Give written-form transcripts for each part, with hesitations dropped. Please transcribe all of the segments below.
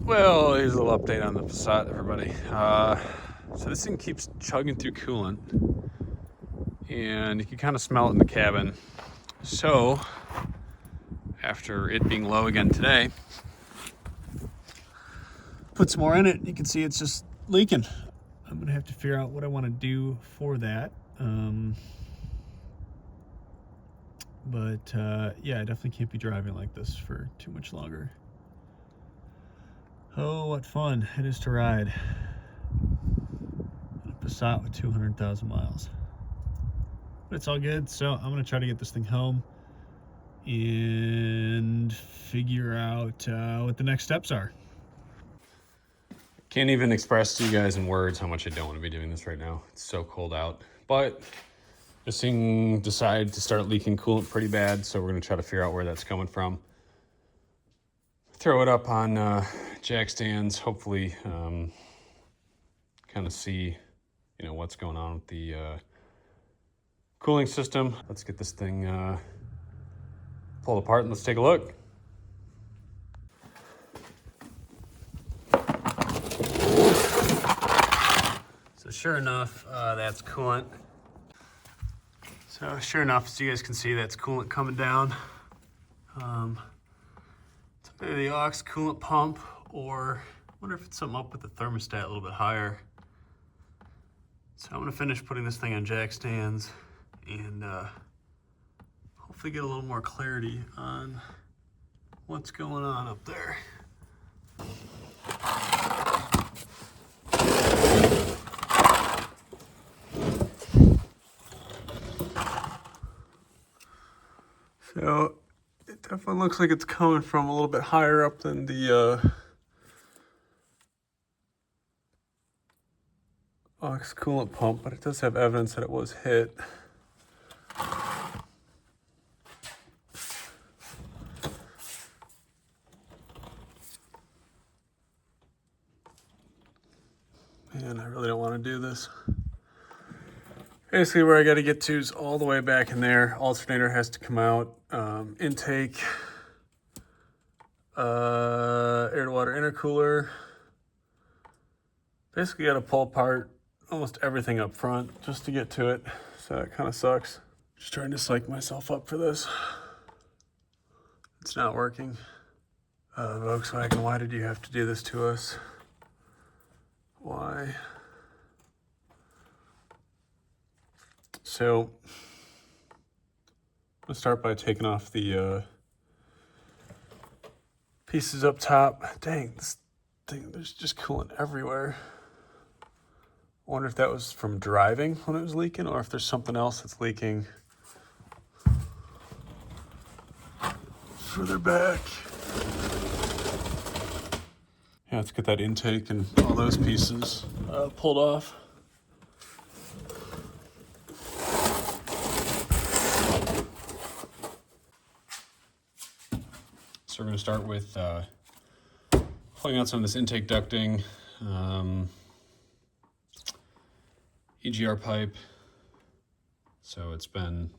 Well, here's a little update on the Passat, everybody. So this thing keeps chugging through coolant, and you can kind of smell it in the cabin. So, after it being low again today, put some more in it. You can see it's just leaking. I'm gonna have to figure out what I want to do for that. Yeah, I definitely can't be driving like this for too much longer. Oh, what fun it is to ride a Passat with 200,000 miles. But it's all good, so I'm gonna try to get this thing home and figure out what the next steps are. Can't even express to you guys in words how much I don't want to be doing this right now. It's so cold out. But this thing decided to start leaking coolant pretty bad, so we're gonna try to figure out where that's coming from. Throw it up on jack stands, hopefully kind of see, what's going on with the cooling system. Let's get this thing pulled apart and let's take a look. So sure enough, that's coolant. So sure enough, as you guys can see, that's coolant coming down. It's maybe the aux coolant pump, or I wonder if it's something up with the thermostat a little bit higher. So I'm gonna finish putting this thing on jack stands and hopefully get a little more clarity on what's going on up there. So it definitely looks like it's coming from a little bit higher up than the aux coolant pump, but it does have evidence that it was hit. Man, I really don't want to do this. Basically, where I got to get to is all the way back in there. Alternator has to come out. Intake, air-to-water intercooler. Basically, got to pull apart almost everything up front just to get to it. So that kind of sucks. Just trying to psych myself up for this. It's not working. Volkswagen, why did you have to do this to us? Why? So, let's start by taking off the pieces up top. Dang, this thing, there's just coolant everywhere. I wonder if that was from driving when it was leaking, or if there's something else that's leaking further back. Yeah, let's get that intake and all those pieces pulled off. So we're going to start with pulling out some of this intake ducting, EGR pipe. So it's been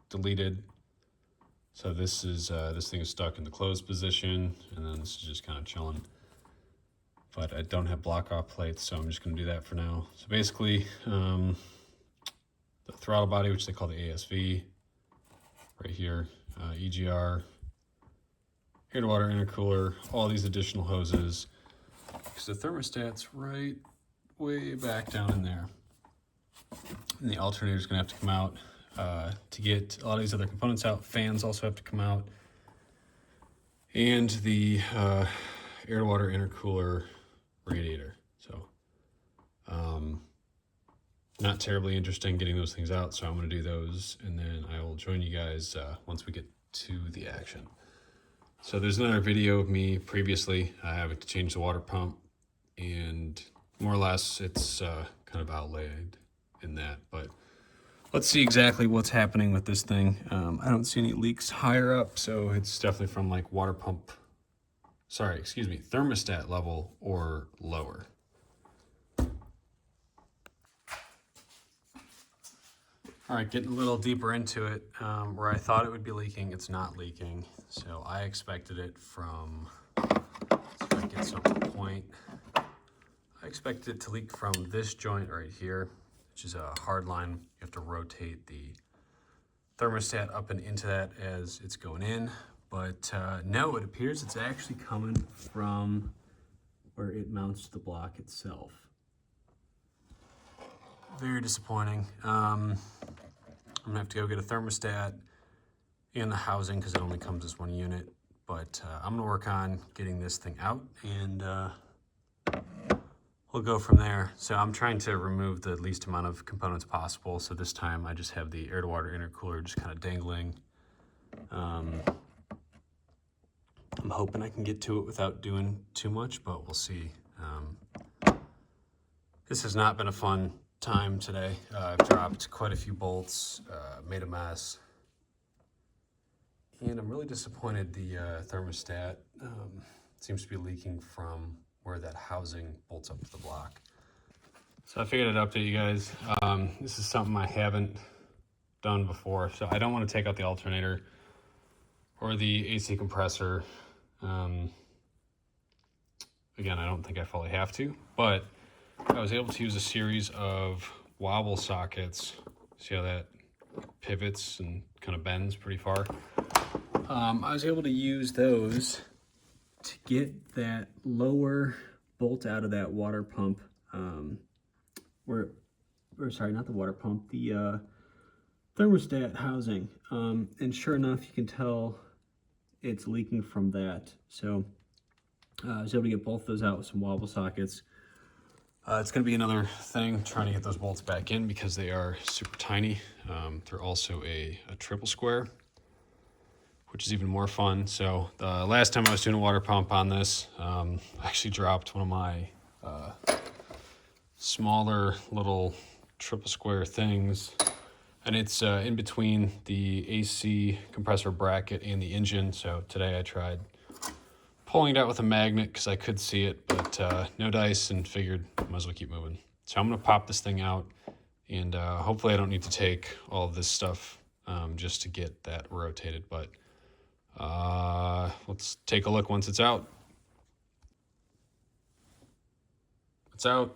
deleted. So this thing is stuck in the closed position, and then this is just kind of chilling. But I don't have block off plates, so I'm just going to do that for now. So basically, the throttle body, which they call the ASV, right here, EGR, air-to-water intercooler, all these additional hoses, because the thermostat's right way back down in there. And the alternator's gonna have to come out to get a lot of these other components out. Fans also have to come out. And the air-to-water intercooler radiator. So, not terribly interesting getting those things out, so I'm gonna do those, and then I will join you guys once we get to the action. So there's another video of me previously having to change the water pump, and more or less it's kind of outlaid in that, but let's see exactly what's happening with this thing. I don't see any leaks higher up, so it's definitely from like thermostat level or lower. All right, getting a little deeper into it, where I thought it would be leaking, it's not leaking. So I expected it from, let's see if I can get joint. I expected it to leak from this joint right here, which is a hard line. You have to rotate the thermostat up and into that as it's going in. But no, it appears it's actually coming from where it mounts to the block itself. Very disappointing. I'm gonna have to go get a thermostat and the housing because it only comes as one unit. But I'm gonna work on getting this thing out and we'll go from there. So I'm trying to remove the least amount of components possible. So this time I just have the air to water intercooler just kind of dangling. I'm hoping I can get to it without doing too much, but we'll see. This has not been a fun time today. I've dropped quite a few bolts, made a mess. And I'm really disappointed the thermostat seems to be leaking from where that housing bolts up to the block. So I figured I'd update you guys. This is something I haven't done before. So I don't want to take out the alternator or the AC compressor. Again, I don't think I fully have to, but I was able to use a series of wobble sockets. See how that pivots and kind of bends pretty far? I was able to use those to get that lower bolt out of that water pump, sorry, not the water pump, the thermostat housing. And sure enough, you can tell it's leaking from that. So I was able to get both of those out with some wobble sockets. It's going to be another thing trying to get those bolts back in because they are super tiny. They're also a triple square, which is even more fun. So the last time I was doing a water pump on this, I actually dropped one of my smaller little triple square things, and it's in between the AC compressor bracket and the engine. So today I tried pulling it out with a magnet because I could see it, but no dice, and figured might as well keep moving. So I'm gonna pop this thing out, and hopefully I don't need to take all of this stuff just to get that rotated, but let's take a look once it's out. It's out.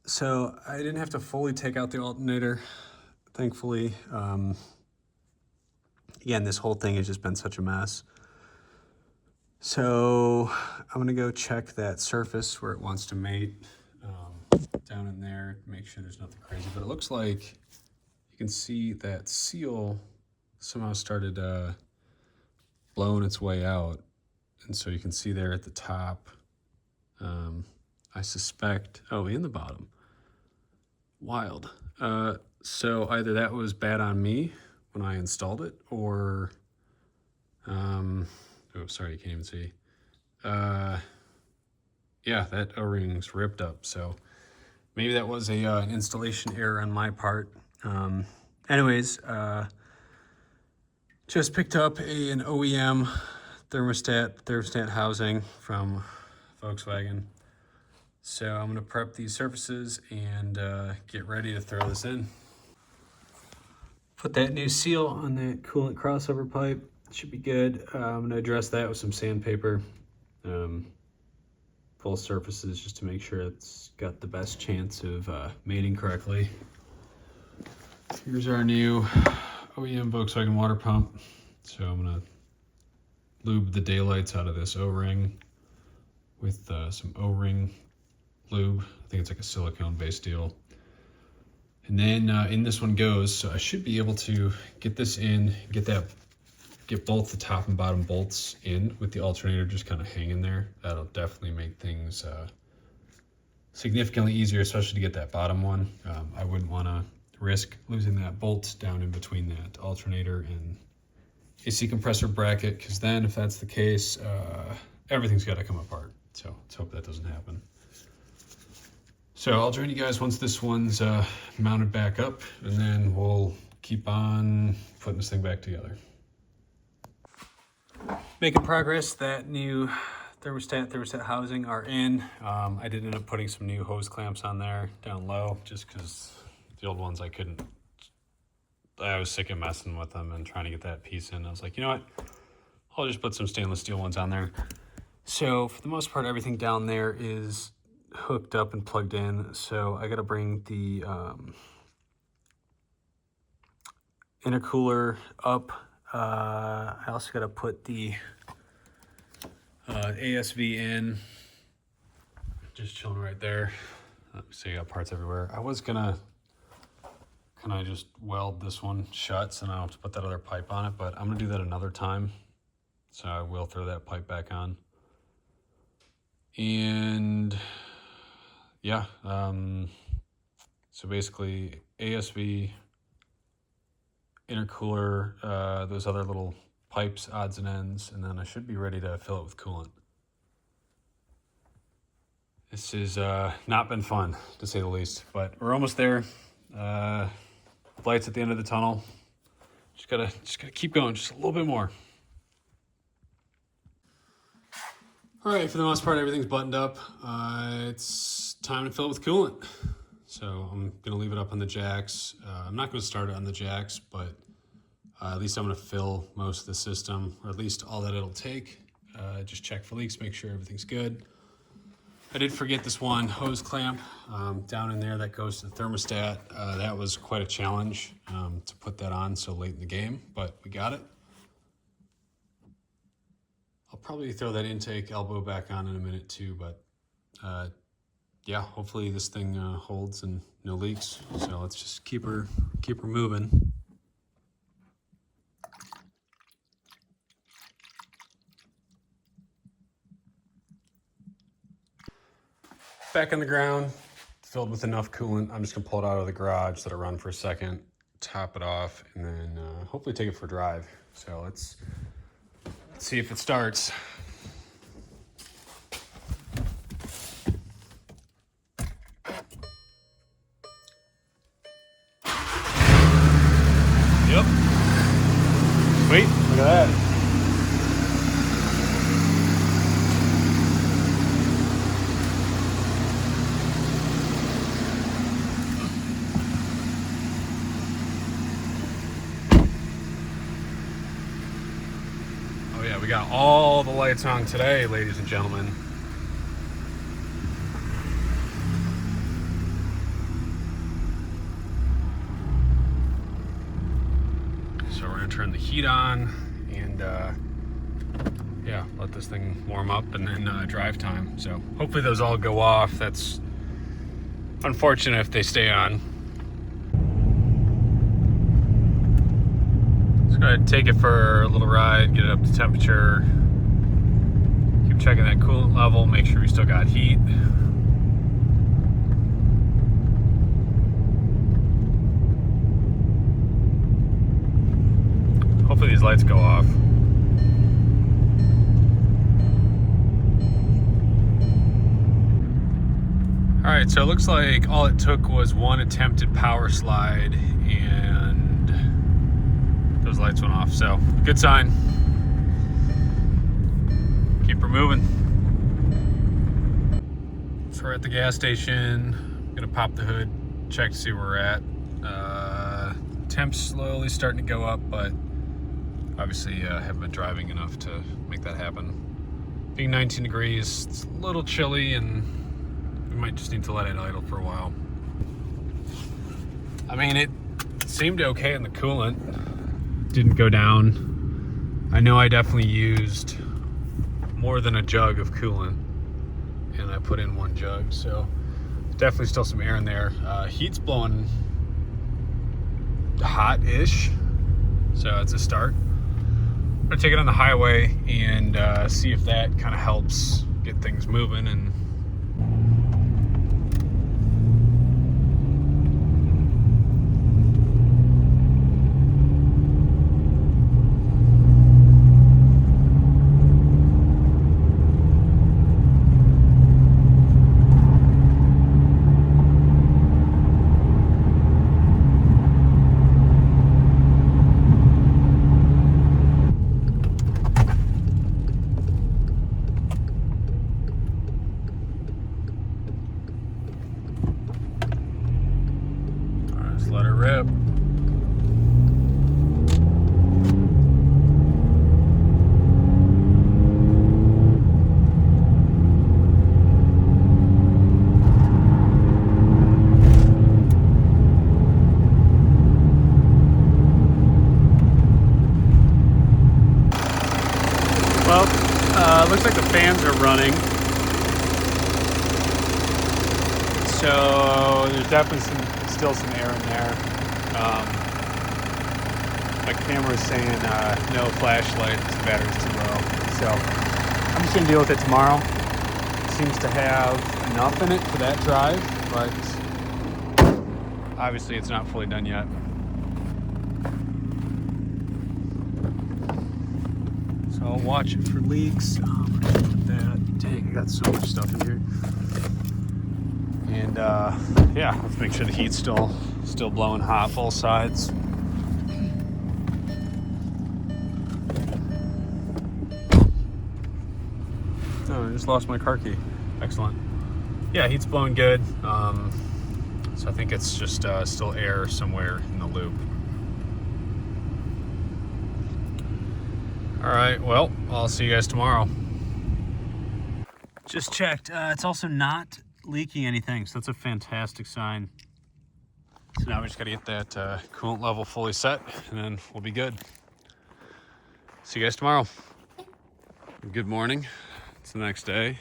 So I didn't have to fully take out the alternator, thankfully. Again, this whole thing has just been such a mess. So I'm gonna go check that surface where it wants to mate down in there, make sure there's nothing crazy. But it looks like you can see that seal somehow started blowing its way out. And so you can see there at the top, I suspect, oh, and the bottom. Wild. So either that was bad on me when I installed it, or, oh, sorry, you can't even see. Yeah, that O-ring's ripped up. So maybe that was an installation error on my part. Anyways, just picked up an OEM thermostat housing from Volkswagen. So I'm gonna prep these surfaces and get ready to throw this in. Put that new seal on that coolant crossover pipe. Should be good. I'm gonna address that with some sandpaper. Full surfaces just to make sure it's got the best chance of mating correctly. Here's our new OEM Volkswagen water pump. So I'm gonna lube the daylights out of this O-ring with some O-ring lube. I think it's like a silicone based deal. And then in this one goes, so I should be able to get this in, get both the top and bottom bolts in with the alternator just kind of hanging there. That'll definitely make things significantly easier, especially to get that bottom one. I wouldn't want to risk losing that bolt down in between that alternator and AC compressor bracket, because then if that's the case, everything's got to come apart. So let's hope that doesn't happen. So I'll join you guys once this one's mounted back up, and then we'll keep on putting this thing back together. Making progress. That new thermostat housing are in. I did end up putting some new hose clamps on there down low, just because the old ones I was sick of messing with them and trying to get that piece in. I was like, you know what? I'll just put some stainless steel ones on there. So for the most part, everything down there is hooked up and plugged in. So I got to bring the intercooler up. I also got to put the ASV in. Just chilling right there. So you got parts everywhere. I was gonna kind of just weld this one shut, so now I have to put that other pipe on it, but I'm gonna do that another time. So I will throw that pipe back on. And yeah, so basically ASV, intercooler, those other little pipes, odds and ends, and then I should be ready to fill it with coolant. This has not been fun, to say the least, but we're almost there. Lights at the end of the tunnel. Just gotta keep going, just a little bit more. All right, for the most part, everything's buttoned up. It's time to fill it with coolant. So I'm gonna leave it up on the jacks. I'm not gonna start it on the jacks, but at least I'm gonna fill most of the system, or at least all that it'll take. Just check for leaks, make sure everything's good. I did forget this one hose clamp down in there that goes to the thermostat. That was quite a challenge to put that on so late in the game, but we got it. I'll probably throw that intake elbow back on in a minute too, but yeah, hopefully this thing holds and no leaks. So let's just keep her moving. Back on the ground, filled with enough coolant. I'm just gonna pull it out of the garage, let it run for a second, top it off, and then hopefully take it for a drive. So let's see if it starts. Yep. Sweet, look at that. Oh yeah, we got all the lights on today, ladies and gentlemen. So we're gonna turn the heat on and yeah, let this thing warm up and then drive time. So hopefully those all go off. That's unfortunate if they stay on. Just gonna take it for a little ride, get it up to temperature. Keep checking that coolant level, make sure we still got heat. Hopefully these lights go off. All right, so it looks like all it took was one attempted power slide and those lights went off. So good sign. Keep her moving. So we're at the gas station. I'm gonna pop the hood, check to see where we're at. Temps slowly starting to go up, but obviously haven't been driving enough to make that happen. Being 19 degrees, it's a little chilly and we might just need to let it idle for a while. I mean, it seemed okay in the coolant. Didn't go down. I know I definitely used more than a jug of coolant and I put in one jug, so definitely still some air in there. Heat's blowing hot-ish, so it's a start. I'm gonna take it on the highway and see if that kind of helps get things moving. And Looks like the fans are running. So there's definitely still some air in there. My camera is saying no flashlight, the battery's too low. So I'm just gonna deal with it tomorrow. It seems to have enough in it for that drive, but obviously it's not fully done yet. So I'll watch it for leaks. Dang, I got so much stuff in here. And yeah, let's make sure the heat's still blowing hot both sides. Oh, I just lost my car key. Excellent. Yeah, heat's blowing good. So I think it's just still air somewhere in the loop. All right, well, I'll see you guys tomorrow. Just checked. It's also not leaking anything, so that's a fantastic sign. So now we just got to get that coolant level fully set, and then we'll be good. See you guys tomorrow. Good morning. It's the next day.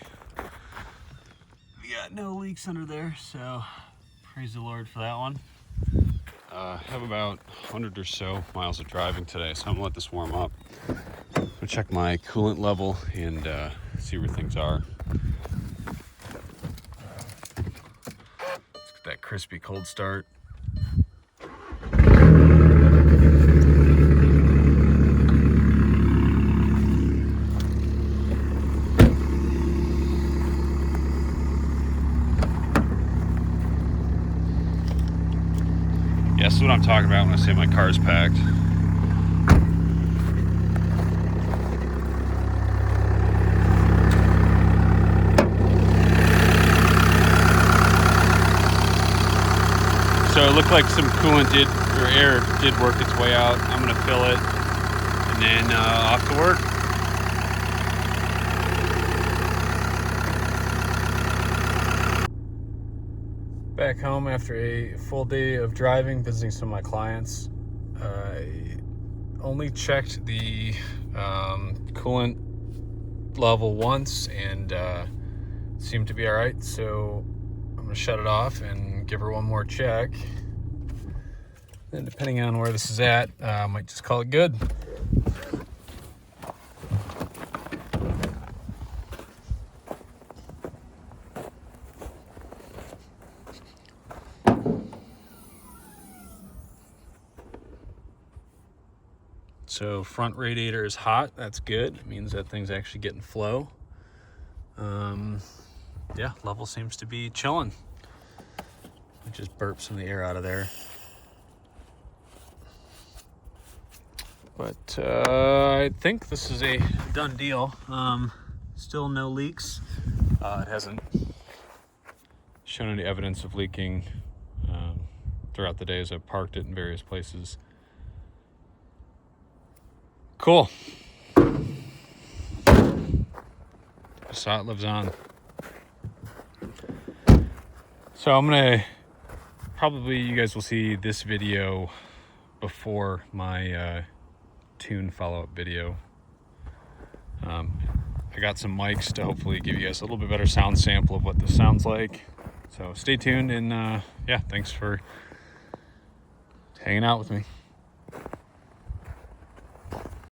We got no leaks under there, so praise the Lord for that one. I have about 100 or so miles of driving today, so I'm gonna let this warm up. I'm gonna check my coolant level and see where things are. Let's get that crispy cold start. Yeah, this is what I'm talking about when I say my car's packed. So it looked like some coolant air did work its way out. I'm gonna fill it and then off to work. Back home after a full day of driving, visiting some of my clients. I only checked the coolant level once and seemed to be all right. So I'm gonna shut it off and give her one more check. Then depending on where this is at, I might just call it good. So front radiator is hot, that's good. It means that thing's actually getting flow. Yeah, level seems to be chilling. I just burped some of the air out of there. But I think this is a done deal. Still no leaks. It hasn't shown any evidence of leaking throughout the day as I've parked it in various places. Cool. Passat lives on. So I'm gonna probably, you guys will see this video before my tune follow-up video. I got some mics to hopefully give you guys a little bit better sound sample of what this sounds like. So stay tuned, and yeah, thanks for hanging out with me.